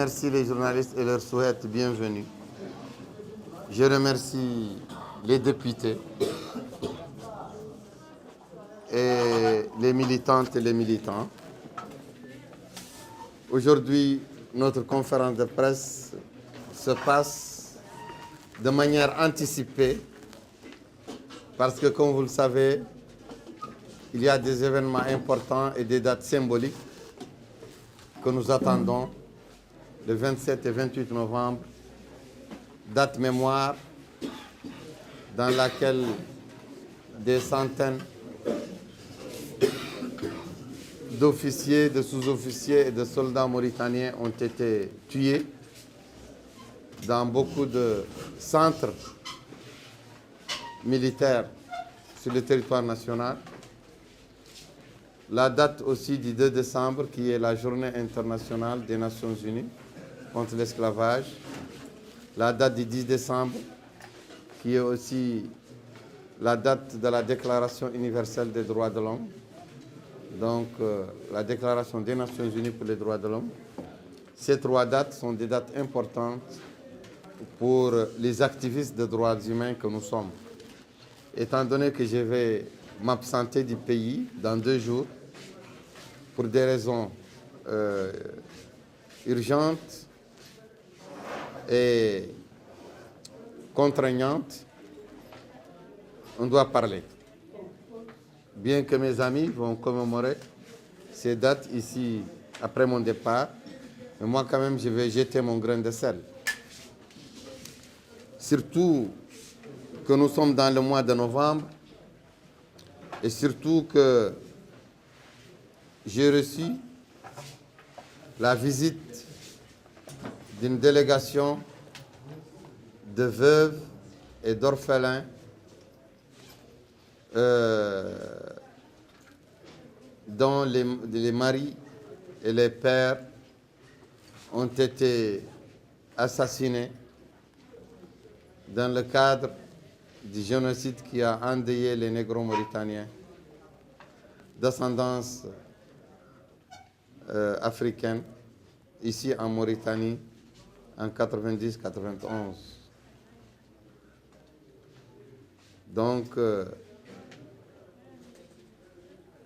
remercie les journalistes et leur souhaite bienvenue. Je remercie les députés et les militantes et les militants. Aujourd'hui, notre conférence de presse se passe de manière anticipée parce que, comme vous le savez, il y a des événements importants et des dates symboliques que nous attendons le 27 et 28 novembre, date mémoire dans laquelle des centaines d'officiers, de sous-officiers et de soldats mauritaniens ont été tués dans beaucoup de centres militaires sur le territoire national. La date aussi du 2 décembre, qui est la journée internationale des Nations Unies contre l'esclavage. La date du 10 décembre, qui est aussi la date de la Déclaration universelle des droits de l'homme. Donc, la Déclaration des Nations Unies pour les droits de l'homme. Ces trois dates sont des dates importantes pour les activistes des droits humains que nous sommes. Étant donné que je vais m'absenter du pays dans 2 jours pour des raisons urgentes et contraignantes, on doit parler. Bien que mes amis vont commémorer ces dates ici après mon départ, mais moi quand même je vais jeter mon grain de sel. Surtout que nous sommes dans le mois de novembre et surtout que j'ai reçu la visite d'une délégation de veuves et d'orphelins dont les maris et les pères ont été assassinés dans le cadre du génocide qui a endeuillé les négro-mauritaniens d'ascendance africaine ici en Mauritanie en 90-91. Donc,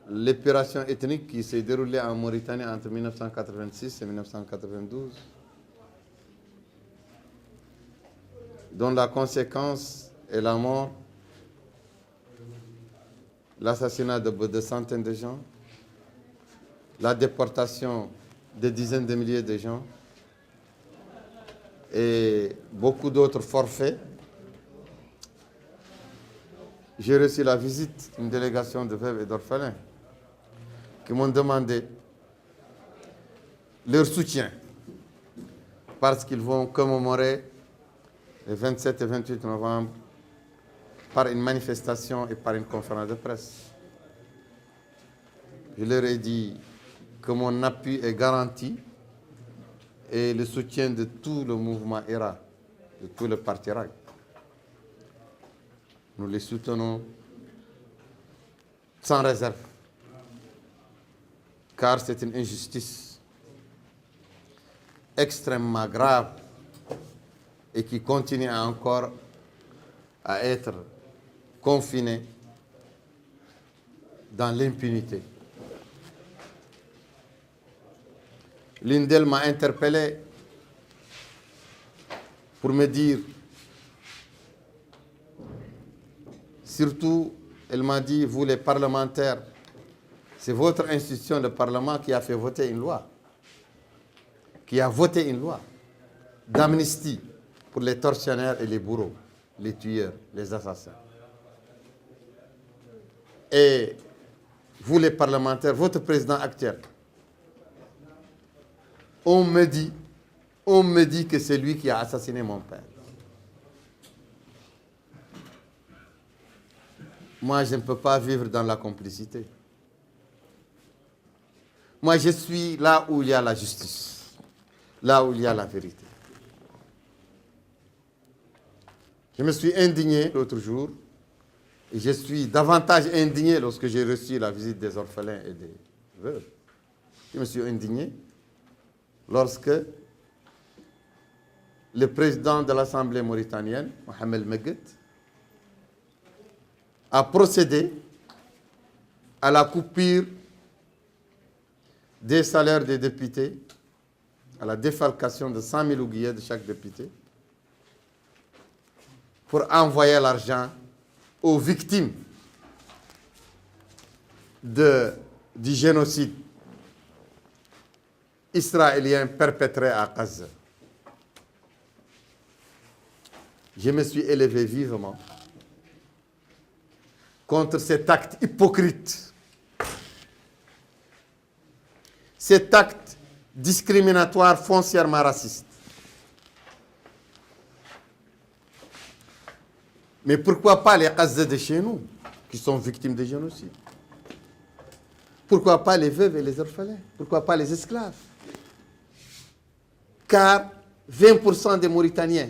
l'épuration ethnique qui s'est déroulée en Mauritanie entre 1986 et 1992, dont la conséquence est la mort, l'assassinat de centaines de gens, la déportation de dizaines de milliers de gens et beaucoup d'autres forfaits. J'ai reçu la visite d'une délégation de veuves et d'orphelins qui m'ont demandé leur soutien parce qu'ils vont commémorer le 27 et 28 novembre par une manifestation et par une conférence de presse. Je leur ai dit que mon appui est garanti et le soutien de tout le mouvement IRA, de tout le parti RAC. Nous les soutenons sans réserve, car c'est une injustice extrêmement grave et qui continue encore à être confinée dans l'impunité. L'une d'elles m'a interpellé pour me dire, surtout, elle m'a dit, vous les parlementaires, c'est votre institution, le Parlement, qui a fait voter une loi, qui a voté une loi d'amnistie pour les tortionnaires et les bourreaux, les tueurs, les assassins. Et vous les parlementaires, votre président actuel, on me dit que c'est lui qui a assassiné mon père. Moi, je ne peux pas vivre dans la complicité. Moi, je suis là où il y a la justice, là où il y a la vérité. Je me suis indigné l'autre jour, et je suis davantage indigné lorsque j'ai reçu la visite des orphelins et des veuves. Je me suis indigné lorsque le président de l'Assemblée mauritanienne, Mohamed Meguet, a procédé à la coupure des salaires des députés, à la défalcation de 100 000 ouguiers de chaque député, pour envoyer l'argent aux victimes du génocide israélien perpétré à Gaza. Je me suis élevé vivement contre cet acte hypocrite, cet acte discriminatoire foncièrement raciste. Mais pourquoi pas les Gazais de chez nous, qui sont victimes de génocide? Pourquoi pas les veuves et les orphelins? Pourquoi pas les esclaves? Car 20% des Mauritaniens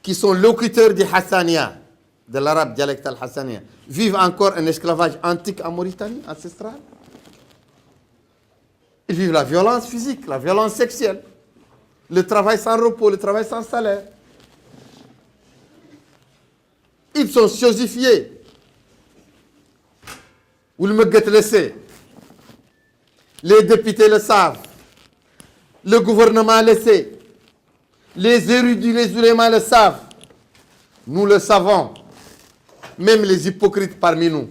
qui sont locuteurs du Hassania, de l'arabe dialectal Hassania, vivent encore un esclavage antique en Mauritanie, ancestral. Ils vivent la violence physique, la violence sexuelle, le travail sans repos, le travail sans salaire. Ils sont chosifiés. Vous le le sait. Les députés le savent. Le gouvernement le sait. Les érudits, les ulémas le savent. Nous le savons. Même les hypocrites parmi nous,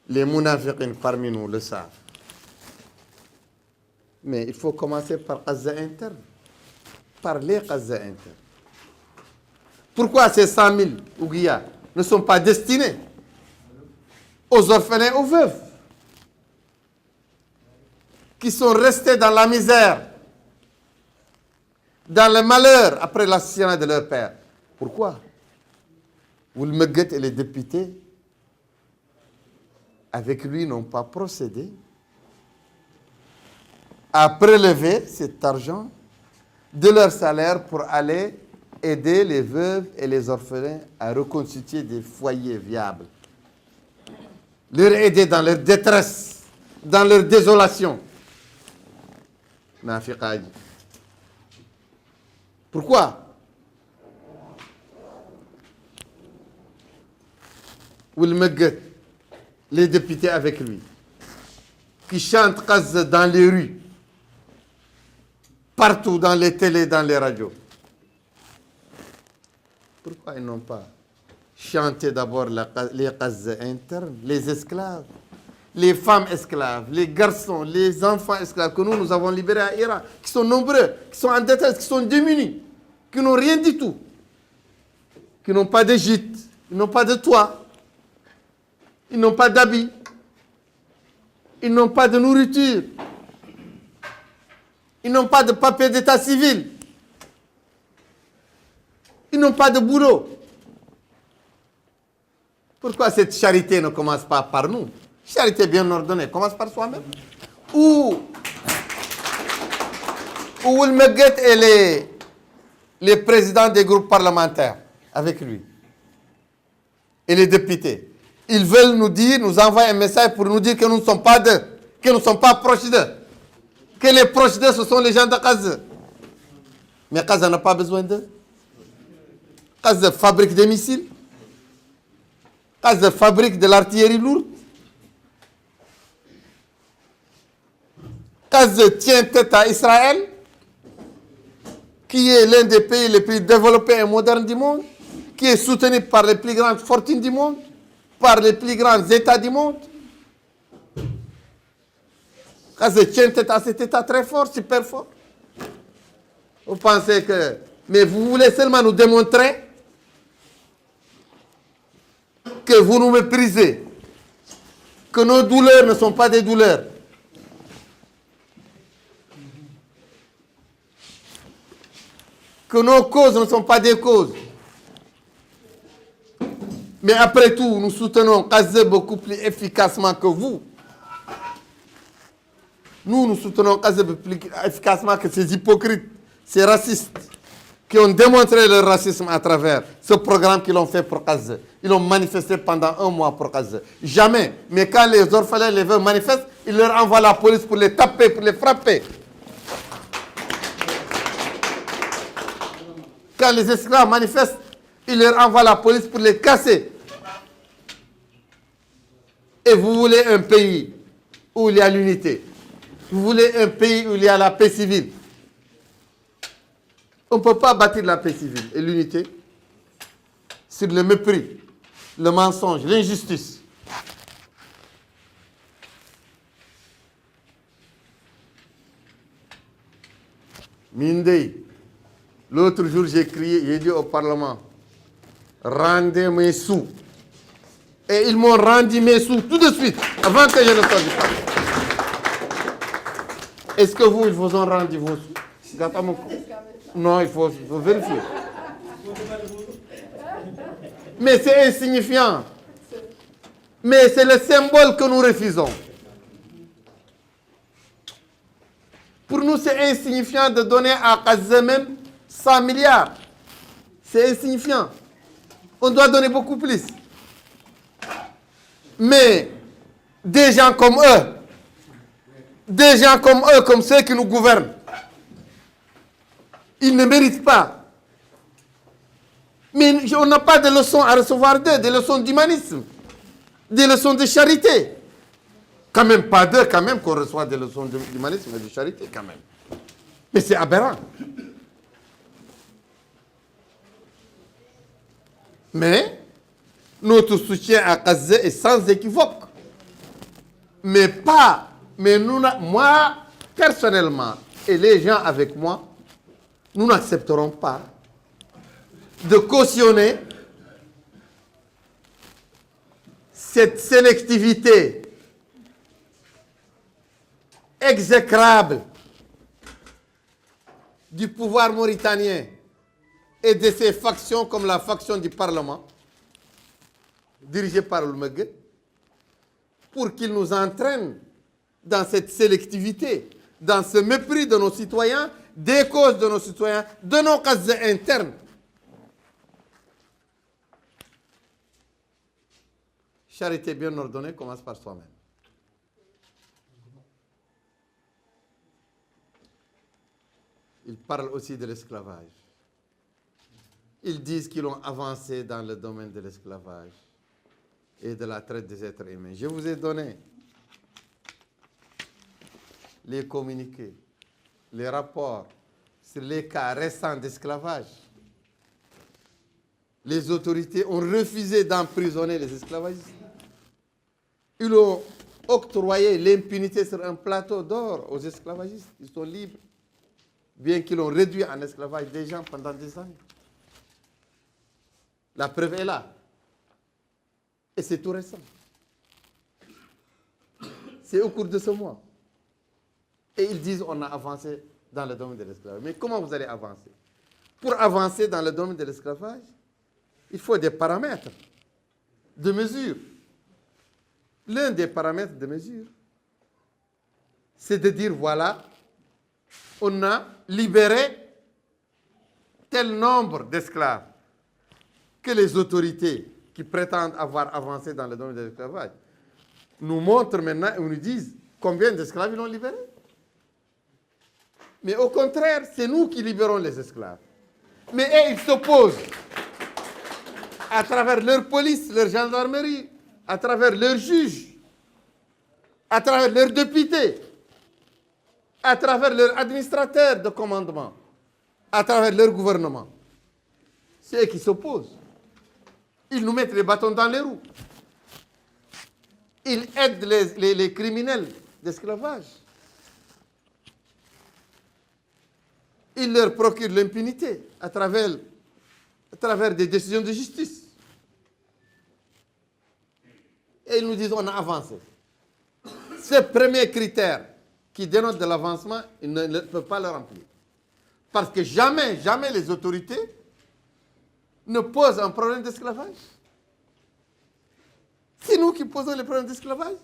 les munafiqines parmi nous le savent. Mais il faut commencer par Gaza interne. Par les Gaza internes. Pourquoi ces 100 000 Ouguiya ne sont pas destinés aux orphelins, aux veuves, qui sont restés dans la misère, dans le malheur après l'assassinat de leur père? Pourquoi? Ould Meguet et les députés, avec lui, n'ont pas procédé à prélever cet argent de leur salaire pour aller aider les veuves et les orphelins à reconstituer des foyers viables, leur aider dans leur détresse, dans leur désolation. Nafiqaji. Pourquoi? Ould Meguet, les députés avec lui, qui chantent Gaza dans les rues, partout dans les télés, dans les radios. Pourquoi ils n'ont pas chanté d'abord les Gaza internes, les esclaves, les femmes esclaves, les garçons, les enfants esclaves que nous avons libérés à Irak, qui sont nombreux, qui sont en détresse, qui sont démunis, qui n'ont rien du tout, qui n'ont pas de gîte, ils n'ont pas de toit, ils n'ont pas d'habits, ils n'ont pas de nourriture, ils n'ont pas de papier d'état civil, ils n'ont pas de boulot. Pourquoi cette charité ne commence pas par nous? Charité bien ordonnée commence par soi-même. Ou Ould Meguet et les présidents des groupes parlementaires avec lui et les députés, ils veulent nous dire, nous envoyer un message pour nous dire que nous ne sommes pas d'eux, que nous ne sommes pas proches d'eux, que les proches d'eux, ce sont les gens de Gaza. Mais Gaza n'a pas besoin d'eux. Gaza fabrique des missiles. Gaza fabrique de l'artillerie lourde. Gaza tient tête à Israël, qui est l'un des pays les plus développés et modernes du monde, qui est soutenu par les plus grandes fortunes du monde, par les plus grands États du monde. Gaza tient tête à cet État très fort, super fort. Vous pensez que... Mais vous voulez seulement nous démontrer que vous nous méprisez, que nos douleurs ne sont pas des douleurs. Que nos causes ne sont pas des causes. Mais après tout, nous soutenons Gaza beaucoup plus efficacement que vous. Nous soutenons Gaza plus efficacement que ces hypocrites, ces racistes, qui ont démontré leur racisme à travers ce programme qu'ils ont fait pour Gaza. Ils ont manifesté pendant 1 mois pour Gaza. Jamais. Mais quand les orphelins, les veuves manifestent, ils leur envoient la police pour les taper, pour les frapper. Quand les esclaves manifestent, ils leur envoient la police pour les casser. Et vous voulez un pays où il y a l'unité. Vous voulez un pays où il y a la paix civile. On ne peut pas bâtir la paix civile et l'unité sur le mépris, le mensonge, l'injustice. Mindei, l'autre jour j'ai crié, j'ai dit au Parlement, rendez mes sous. Et ils m'ont rendu mes sous tout de suite, avant que je ne sorte du Parlement. Est-ce que vous, ils vous ont rendu vos sous? Non, il faut vérifier. Mais c'est insignifiant. Mais c'est le symbole que nous refusons. Pour nous, c'est insignifiant de donner à Gaza même 100 milliards. C'est insignifiant. On doit donner beaucoup plus. Mais des gens comme eux, comme ceux qui nous gouvernent, ils ne méritent pas. Mais on n'a pas de leçons à recevoir d'eux, des leçons d'humanisme, des leçons de charité. Quand même pas d'eux, quand même, qu'on reçoit des leçons d'humanisme et de charité, quand même. Mais c'est aberrant. Mais notre soutien à Gaza est sans équivoque. Mais nous, moi, personnellement, et les gens avec moi, nous n'accepterons pas de cautionner cette sélectivité exécrable du pouvoir mauritanien et de ses factions comme la faction du Parlement, dirigée par Olmegue, pour qu'il nous entraîne dans cette sélectivité, dans ce mépris de nos citoyens, des causes de nos citoyens, de nos causes internes. Charité bien ordonnée commence par soi-même. Ils parlent aussi de l'esclavage. Ils disent qu'ils ont avancé dans le domaine de l'esclavage et de la traite des êtres humains. Je vous ai donné les communiqués, les rapports sur les cas récents d'esclavage. Les autorités ont refusé d'emprisonner les esclavagistes. Ils ont octroyé l'impunité sur un plateau d'or aux esclavagistes. Ils sont libres, bien qu'ils ont réduit en esclavage des gens pendant des années. La preuve est là. Et c'est tout récent. C'est au cours de ce mois. Et ils disent qu'on a avancé dans le domaine de l'esclavage. Mais comment vous allez avancer? Pour avancer dans le domaine de l'esclavage, il faut des paramètres de mesure. L'un des paramètres de mesure, c'est de dire, voilà, on a libéré tel nombre d'esclaves que les autorités qui prétendent avoir avancé dans le domaine de l'esclavage nous montrent maintenant et nous disent combien d'esclaves ils ont libérés. Mais au contraire, c'est nous qui libérons les esclaves. Mais eux, ils s'opposent à travers leur police, leur gendarmerie, à travers leurs juges, à travers leurs députés, à travers leurs administrateurs de commandement, à travers leur gouvernement. C'est eux qui s'opposent. Ils nous mettent les bâtons dans les roues. Ils aident les criminels d'esclavage. Ils leur procurent l'impunité à travers des décisions de justice. Et ils nous disent on a avancé. Ce premier critère qui dénote de l'avancement, ils ne peuvent pas le remplir. Parce que jamais les autorités ne posent un problème d'esclavage. C'est nous qui posons les problèmes d'esclavage.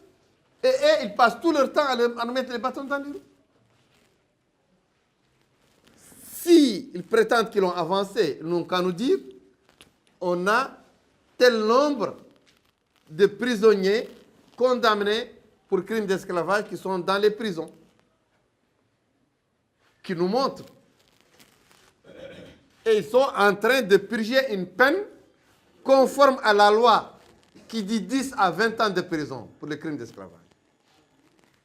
Et eux, ils passent tout leur temps à nous mettre les bâtons dans les roues. S'ils prétendent qu'ils ont avancé, ils n'ont qu'à nous dire on a tel nombre de prisonniers condamnés pour crimes d'esclavage qui sont dans les prisons, qui nous montrent. Et ils sont en train de purger une peine conforme à la loi qui dit 10 à 20 ans de prison pour les crimes d'esclavage.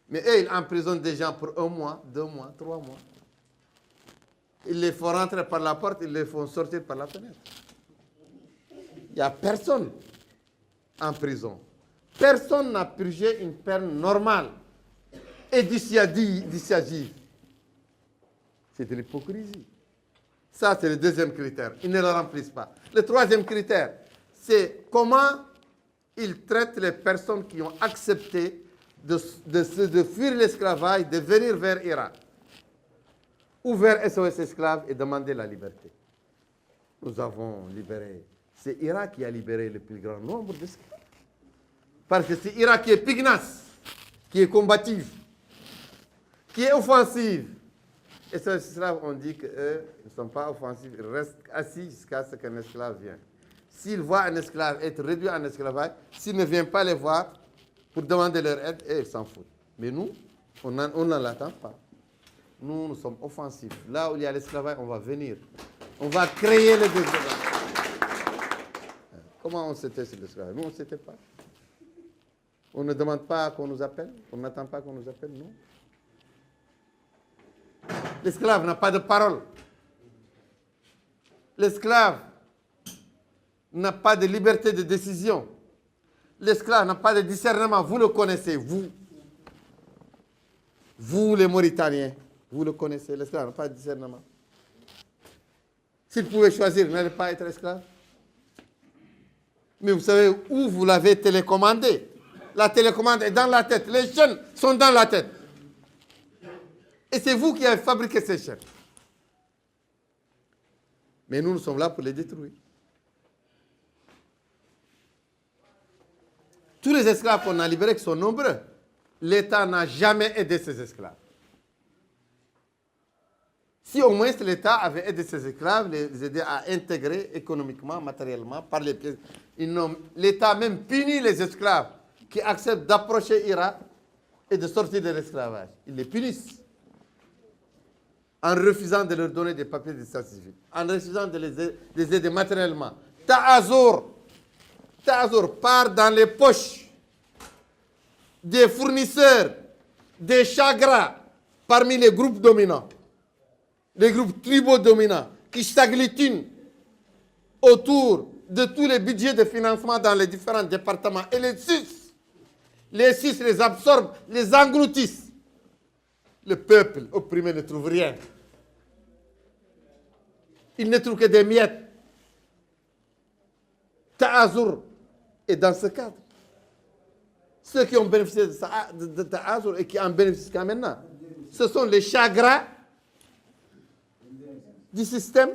Mais eux, ils emprisonnent des gens pour 1 mois, 2 mois, 3 mois. Ils les font rentrer par la porte, ils les font sortir par la fenêtre. Il n'y a personne en prison. Personne n'a purgé une peine normale et dissuasive. C'est de l'hypocrisie. Ça, c'est le deuxième critère. Ils ne le remplissent pas. Le troisième critère, c'est comment ils traitent les personnes qui ont accepté de fuir l'esclavage, de venir vers Irak ou vers SOS Esclaves et demander la liberté. Nous avons libéré. C'est Irak qui a libéré le plus grand nombre d'esclaves. Parce que c'est Irak qui est pugnace, qui est combative, qui est offensive. Et ces esclaves ont dit qu'eux ne sont pas offensifs, ils restent assis jusqu'à ce qu'un esclave vienne. S'ils voient un esclave être réduit en esclavage, s'ils ne viennent pas les voir pour demander leur aide, ils s'en foutent. Mais nous, on n'en l'attend pas. Nous sommes offensifs. Là où il y a l'esclavage, on va venir. On va créer le désordre. Comment on s'était sur l'esclavage? Nous, on ne s'était pas. On ne demande pas qu'on nous appelle. On n'attend pas qu'on nous appelle, non. L'esclave n'a pas de parole. L'esclave n'a pas de liberté de décision. L'esclave n'a pas de discernement. Vous le connaissez, vous. Vous, les Mauritaniens, vous le connaissez. L'esclave n'a pas de discernement. S'il pouvait choisir, il n'allait pas être esclave. Mais vous savez où vous l'avez télécommandé. La télécommande est dans la tête. Les chaînes sont dans la tête. Et c'est vous qui avez fabriqué ces chaînes. Mais nous sommes là pour les détruire. Tous les esclaves qu'on a libérés qui sont nombreux, l'État n'a jamais aidé ces esclaves. Si au moins l'État avait aidé ces esclaves, les aider à intégrer économiquement, matériellement, par les pièces, l'État a même puni les esclaves qui acceptent d'approcher Irak et de sortir de l'esclavage. Ils les punissent en refusant de leur donner des papiers de statut civil, en refusant de les aider matériellement. Ta'azour part dans les poches des fournisseurs, des chagras parmi les groupes dominants, les groupes tribaux dominants qui s'agglutinent autour de tous les budgets de financement dans les différents départements et les sucent. Les sucent, les absorbent, les engloutissent. Le peuple opprimé ne trouve rien. Il ne trouve que des miettes. Ta'azour est dans ce cadre. Ceux qui ont bénéficié de Ta'azour et qui en bénéficient jusqu'à maintenant, ce sont les chagrins du système